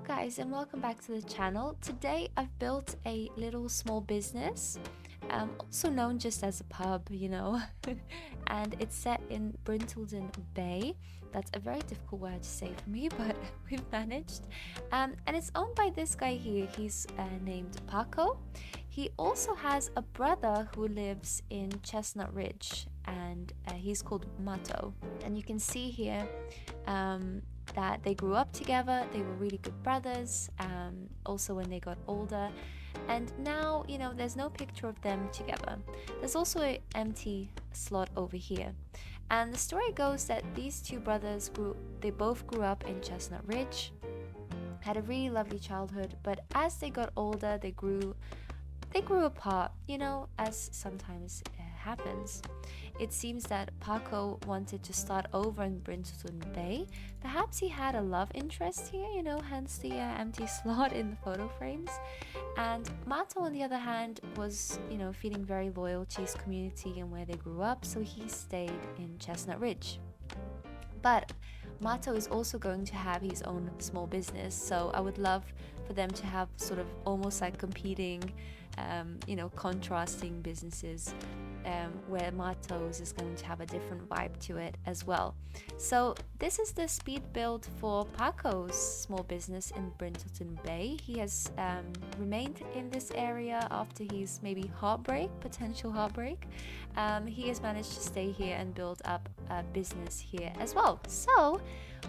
guys, and welcome back to the channel. Today I've built a little small business, also known just as a pub, and it's set in Brindelton Bay. That's a very difficult word to say for me, but we've managed. And it's owned by this guy here. He's named Paco. He also has a brother who lives in Chestnut RIdge, and he's called Mato. And you can see here that they grew up together. They were really good brothers, also when they got older. And now, there's no picture of them together. There's also an empty slot over here. And the story goes that these two brothers they both grew up in Chestnut RIdge, had a really lovely childhood, but as they got older, they grew apart, as sometimes happens. It seems that Paco wanted to start over in Brindelton Bay. Perhaps he had a love interest here, hence the empty slot in the photo frames. And Mato, on the other hand, was, feeling very loyal to his community and where they grew up, so he stayed in Chestnut RIdge. But Mato is also going to have his own small business, so I would love for them to have sort of almost like competing, contrasting businesses, where Mato's is going to have a different vibe to it as well. So this is the speed build for Paco's small business in Brindelton Bay. He has remained in this area after his maybe potential heartbreak. He has managed to stay here and build up a business here as well. So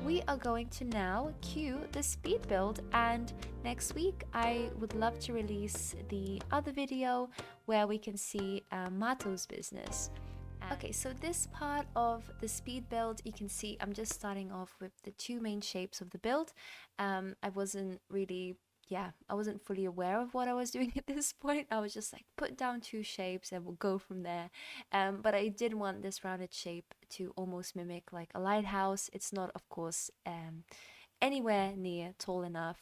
we are going to now cue the speed build, and next week I would love to release the other video where we can see Mato's business. Okay, so this part of the speed build, you can see I'm just starting off with the two main shapes of the build. I wasn't fully aware of what I was doing at this point. I was just like, put down two shapes and we'll go from there. But I did want this rounded shape to almost mimic like a lighthouse. It's not, of course, anywhere near tall enough,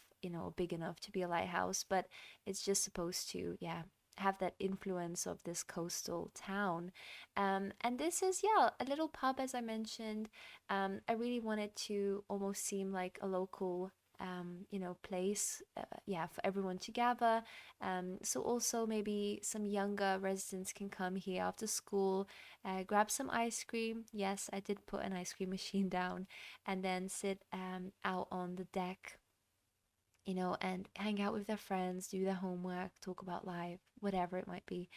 big enough to be a lighthouse, but it's just supposed to, have that influence of this coastal town. And this is, a little pub, as I mentioned. I really wanted to almost seem like a local place, for everyone to gather. So also maybe some younger residents can come here after school, grab some ice cream. Yes, I did put an ice cream machine down, and then sit out on the deck, and hang out with their friends, do their homework, talk about life, whatever it might be.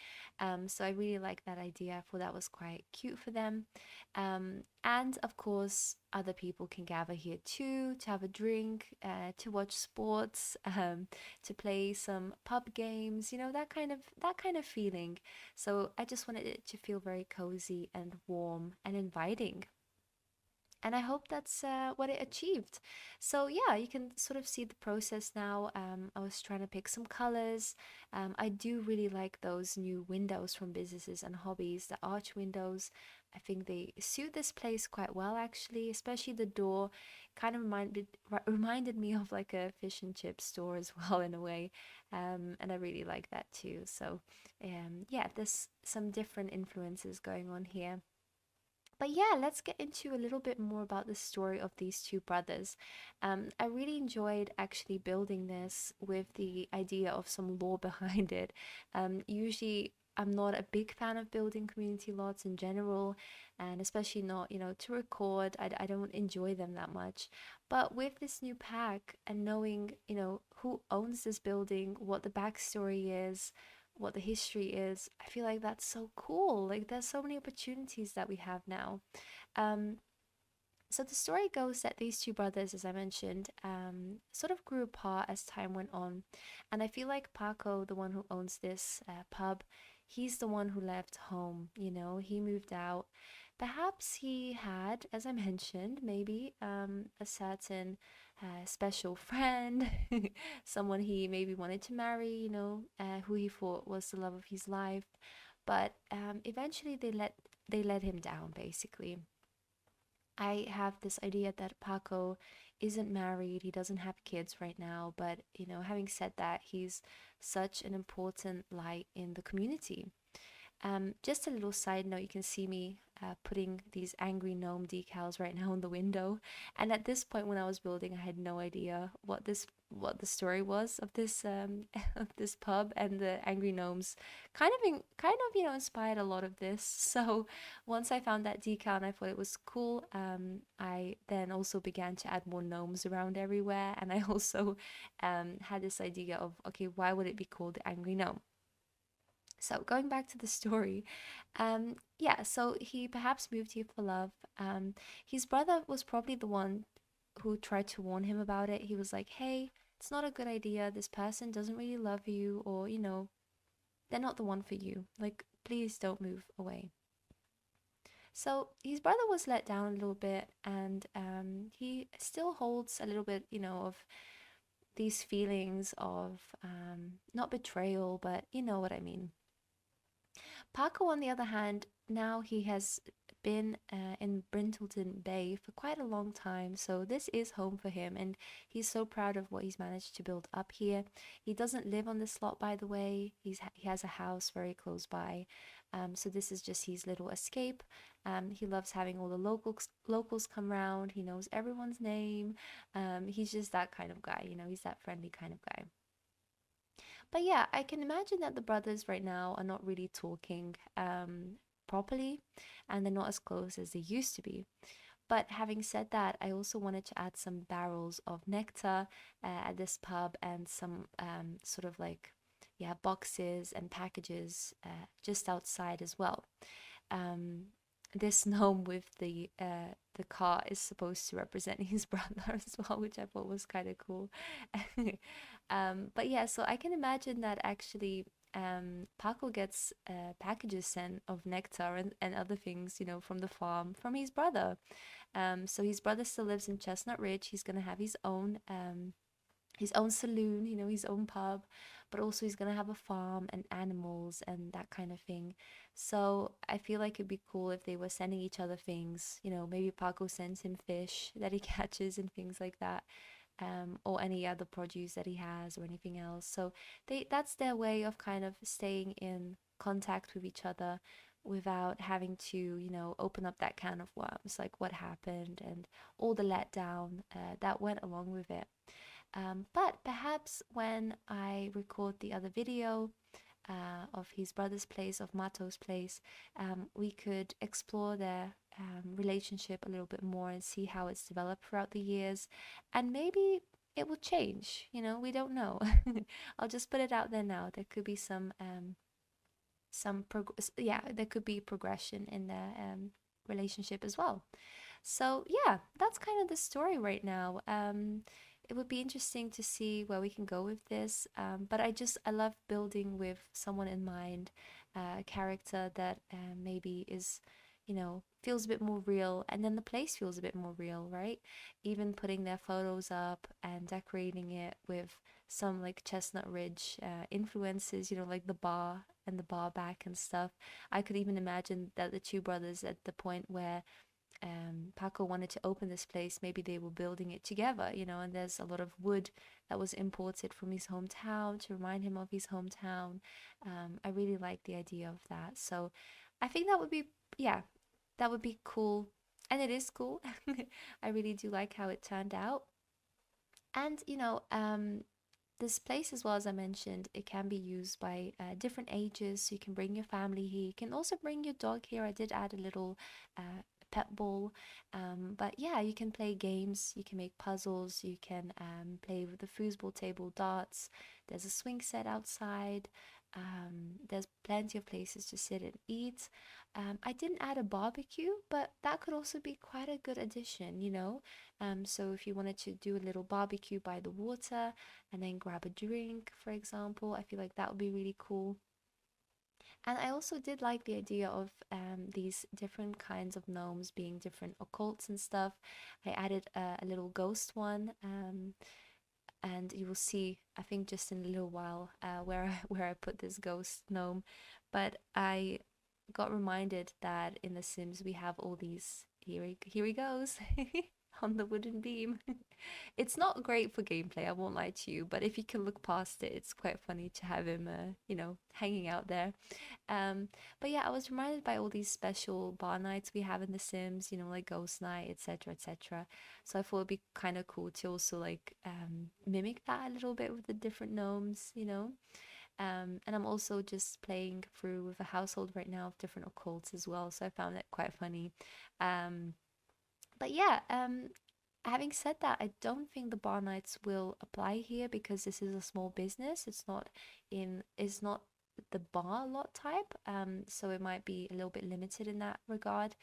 So I really like that idea. I thought that was quite cute for them. And of course, other people can gather here too, to have a drink, to watch sports, to play some pub games, that kind of feeling. So I just wanted it to feel very cozy and warm and inviting. And I hope that's what it achieved. So you can sort of see the process now. I was trying to pick some colors. I do really like those new windows from businesses and hobbies, the arch windows. I think they suit this place quite well, actually, especially the door. Kind of reminded me of like a fish and chip store as well, in a way. And I really like that too. So there's some different influences going on here. But let's get into a little bit more about the story of these two brothers. I really enjoyed actually building this with the idea of some lore behind it. Usually, I'm not a big fan of building community lots in general, and especially not, to record. I don't enjoy them that much. But with this new pack and knowing, who owns this building, what the backstory is, what the history is, I feel like that's so cool. Like, there's so many opportunities that we have now. So the story goes that these two brothers, as I mentioned, sort of grew apart as time went on. And I feel like Paco, the one who owns this pub, he's the one who left home. He moved out. Perhaps he had, as I mentioned, maybe a certain special friend, someone he maybe wanted to marry, who he thought was the love of his life. But eventually they let him down, basically. I have this idea that Paco isn't married, he doesn't have kids right now, but having said that, he's such an important light in the community. Just a little side note, you can see me putting these Angry Gnome decals right now on the window. And at this point, when I was building, I had no idea what the story was of this of this pub, and the Angry Gnomes inspired a lot of this. So once I found that decal and I thought it was cool, I then also began to add more gnomes around everywhere, and I also had this idea of, okay, why would it be called the Angry Gnome? So going back to the story, yeah, so he perhaps moved here for love. His brother was probably the one who tried to warn him about it. He was like, hey, it's not a good idea. This person doesn't really love you, or, they're not the one for you. Like, please don't move away. So his brother was let down a little bit, and he still holds a little bit, of these feelings of not betrayal, but you know what I mean. Paco, on the other hand, now he has been in Brindelton Bay for quite a long time, so this is home for him, and he's so proud of what he's managed to build up here. He doesn't live on this lot, by the way. He has a house very close by, so this is just his little escape. He loves having all the locals come round. He knows everyone's name. He's just that kind of guy, he's that friendly kind of guy. But yeah, I can imagine that the brothers right now are not really talking properly, and they're not as close as they used to be. But having said that, I also wanted to add some barrels of nectar at this pub, and some sort of like, yeah, boxes and packages just outside as well. This gnome with the car is supposed to represent his brother as well, which I thought was kind of cool. But yeah, so I can imagine that actually Paco gets packages sent of nectar and other things, from the farm from his brother. So his brother still lives in Chestnut RIdge. He's gonna have his own saloon, his own pub, but also he's gonna have a farm and animals and that kind of thing. So I feel like it'd be cool if they were sending each other things, maybe Paco sends him fish that he catches and things like that. Or any other produce that he has or anything else. So that's their way of kind of staying in contact with each other without having to, open up that can of worms, like what happened and all the letdown that went along with it. But perhaps when I record the other video of his brother's place, of Mato's place, we could explore their relationship a little bit more and see how it's developed throughout the years. And maybe it will change, we don't know. I'll just put it out there now. There could be there could be progression in their relationship as well. So yeah, that's kind of the story right now. It would be interesting to see where we can go with this. But I love building with someone in mind, a character that maybe is, feels a bit more real, and then the place feels a bit more real, right? Even putting their photos up and decorating it with some like Chestnut RIdge influences, like the bar and the bar back and stuff. I could even imagine that the two brothers, at the point where Paco wanted to open this place, maybe they were building it together, and there's a lot of wood that was imported from his hometown to remind him of his hometown. I really like the idea of that. So I think that would be, yeah, that would be cool. And it is cool. I really do like how it turned out. And, this place, as well, as I mentioned, it can be used by different ages. So you can bring your family here. You can also bring your dog here. I did add a little pet ball. But yeah, you can play games, you can make puzzles, you can play with the foosball table, darts. There's a swing set outside. There's plenty of places to sit and eat. I didn't add a barbecue, but that could also be quite a good addition. So if you wanted to do a little barbecue by the water and then grab a drink, for example, I feel like that would be really cool. And I also did like the idea of these different kinds of gnomes being different occults and stuff. I added a little ghost one, and you will see, I think, just in a little while, where I put this ghost gnome. But I got reminded that in The Sims we have all these. Here he goes. on the wooden beam. It's not great for gameplay, I won't lie to you, but if you can look past it, it's quite funny to have him, hanging out there. Um, but yeah, I was reminded by all these special bar nights we have in The Sims, like Ghost Night, etc., etc. So I thought it'd be kind of cool to also like mimic that a little bit with the different gnomes. And I'm also just playing through with a household right now of different occults as well, so I found it quite funny. Um, but yeah, having said that, I don't think the bar nights will apply here because this is a small business. It's not the bar lot type. So it might be a little bit limited in that regard.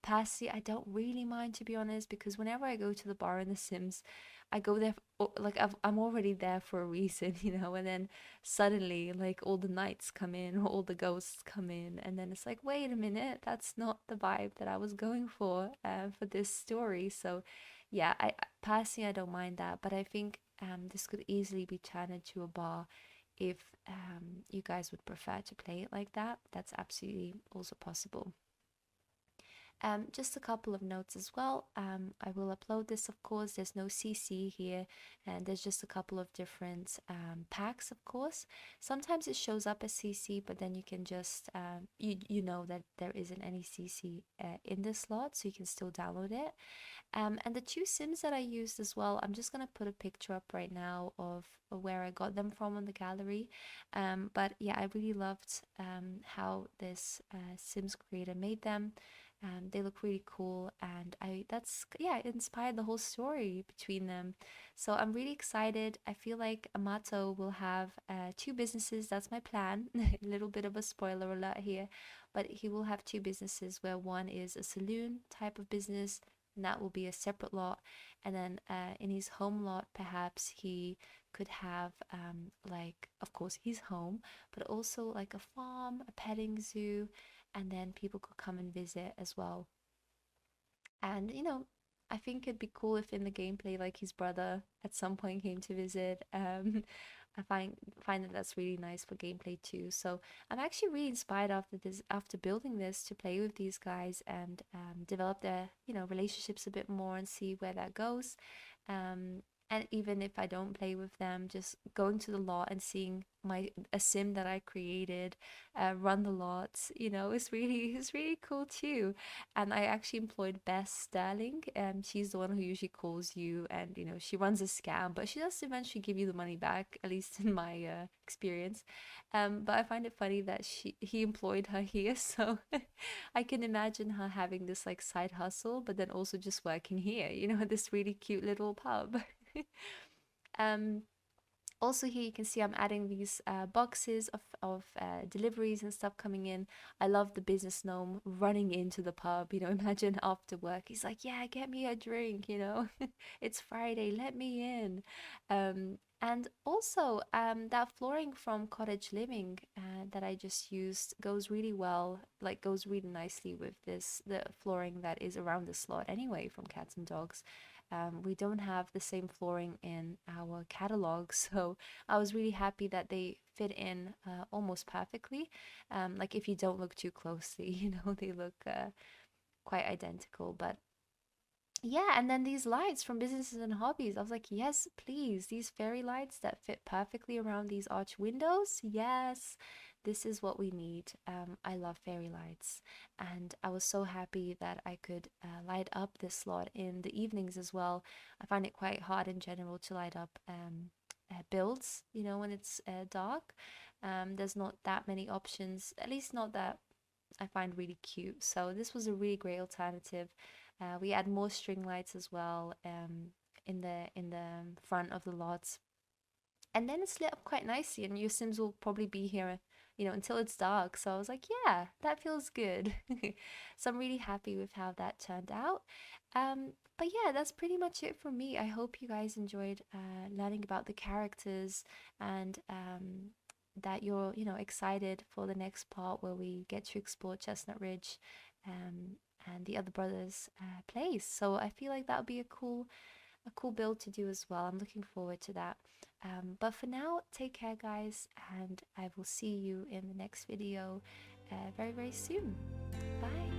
Personally, I don't really mind, to be honest, because whenever I go to the bar in The Sims, I go there like I'm already there for a reason, and then suddenly like all the knights come in or all the ghosts come in, and then it's like, wait a minute, that's not the vibe that I was going for this story. So yeah, personally I don't mind that, but I think this could easily be turned into a bar if you guys would prefer to play it like that. That's absolutely also possible. Just a couple of notes as well. I will upload this, of course. There's no CC here, and there's just a couple of different packs, of course. Sometimes it shows up as CC, but then you can just you know that there isn't any CC in this slot, so you can still download it. And the two Sims that I used as well, I'm just gonna put a picture up right now of where I got them from on the gallery. But yeah, I really loved how this Sims creator made them. They look really cool, and it inspired the whole story between them. So I'm really excited. I feel like Mato will have two businesses. That's my plan. A little bit of a spoiler alert here, but he will have two businesses where one is a saloon type of business, and that will be a separate lot. And then in his home lot, perhaps he could have like, of course, his home, but also like a farm, a petting zoo, and then people could come and visit as well. And I think it'd be cool if in the gameplay, like his brother at some point came to visit. I find that that's really nice for gameplay too. So I'm actually really inspired after building this to play with these guys and develop their relationships a bit more and see where that goes. And even if I don't play with them, just going to the lot and seeing a sim that I created run the lots, is really cool too. And I actually employed Bess Sterling, and she's the one who usually calls you, and she runs a scam, but she does eventually give you the money back, at least in my experience. But I find it funny that he employed her here, so I can imagine her having this like side hustle, but then also just working here, this really cute little pub. um Also here you can see I'm adding these boxes of deliveries and stuff coming in. I love the business gnome running into the pub. Imagine after work he's like, yeah, get me a drink. It's Friday, let me in. And also that flooring from Cottage Living that I just used goes really well, like goes really nicely with the flooring that is around the slot anyway from Cats and Dogs. We don't have the same flooring in our catalog, so I was really happy that they fit in almost perfectly. Like if you don't look too closely, they look quite identical. But yeah, and then these lights from Businesses and Hobbies. I was like, yes, please, these fairy lights that fit perfectly around these arch windows. Yes, this is what we need. I love fairy lights, and I was so happy that I could light up this slot in the evenings as well. I find it quite hard in general to light up builds, when it's dark. There's not that many options, at least not that I find really cute. So this was a really great alternative. We add more string lights as well in the front of the lots, and then it's lit up quite nicely. And your Sims will probably be here, until it's dark. So I was like, yeah, that feels good. So I'm really happy with how that turned out. But yeah, that's pretty much it for me. I hope you guys enjoyed learning about the characters and that you're excited for the next part where we get to explore Chestnut RIdge and the other brothers place. So I feel like that would be a cool build to do as well. I'm looking forward to that. But for now, take care guys, and I will see you in the next video very, very soon. Bye.